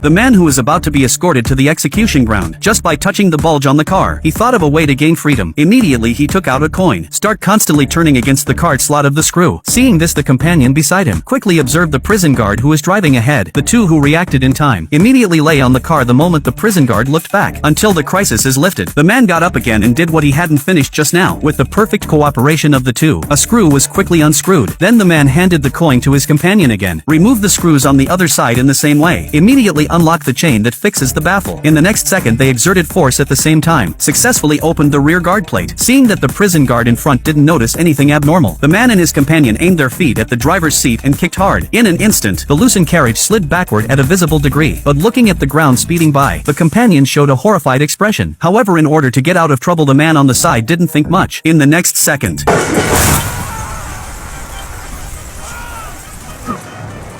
The man who was about to be escorted to the execution ground just by touching the bulge on the car. He thought of a way to gain freedom. Immediately he took out a coin, start constantly turning against the card slot of the screw. Seeing this, the companion beside him quickly observed the prison guard who was driving ahead. The two who reacted in time immediately lay on the car the moment the prison guard looked back. Until the crisis is lifted, the man got up again and did what he hadn't finished just now. With the perfect cooperation of the two, a screw was quickly unscrewed. Then the man handed the coin to his companion again. Remove the screws on the other side in the same way. Immediately unlock the chain that fixes the baffle. In the next second they exerted force at the same time, successfully opened the rear guard plate. Seeing that the prison guard in front didn't notice anything abnormal, the man and his companion aimed their feet at the driver's seat and kicked hard. In an instant, the loosened carriage slid backward at a visible degree, but looking at the ground speeding by, the companion showed a horrified expression. However, in order to get out of trouble, the man on the side didn't think much. In the next second,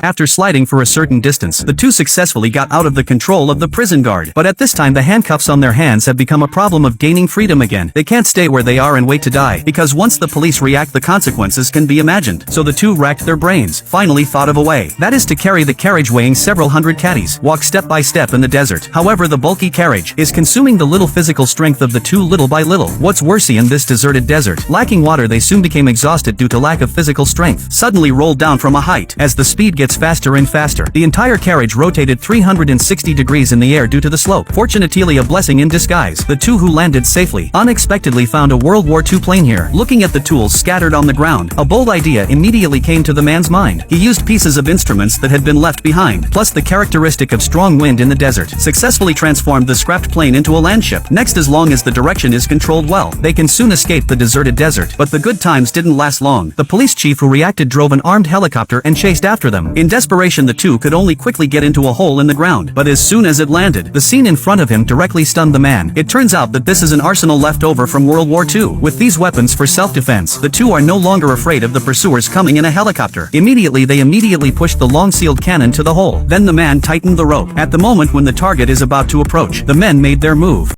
after sliding for a certain distance, the two successfully got out of the control of the prison guard. But at this time the handcuffs on their hands have become a problem of gaining freedom again. They can't stay where they are and wait to die, because once the police react the consequences can be imagined. So the two racked their brains, finally thought of a way. That is to carry the carriage weighing several hundred caddies, walk step by step in the desert. However, the bulky carriage is consuming the little physical strength of the two little by little. What's worse, in this deserted desert, lacking water, they soon became exhausted due to lack of physical strength. Suddenly rolled down from a height. As the speed gets faster and faster, the entire carriage rotated 360 degrees in the air due to the slope. Fortunately, a blessing in disguise, the two who landed safely unexpectedly found a World War II plane here. Looking at the tools scattered on the ground, a bold idea immediately came to the man's mind. He used pieces of instruments that had been left behind, plus the characteristic of strong wind in the desert, successfully transformed the scrapped plane into a landship. Next, as long as the direction is controlled well, they can soon escape the deserted desert. But the good times didn't last long. The police chief who reacted drove an armed helicopter and chased after them. In desperation, the two could only quickly get into a hole in the ground, but as soon as it landed, the scene in front of him directly stunned the man. It turns out that this is an arsenal left over from World War II. With these weapons for self-defense, the two are no longer afraid of the pursuers coming in a helicopter. They pushed the long-sealed cannon to the hole. Then the man tightened the rope. At the moment when the target is about to approach, the men made their move.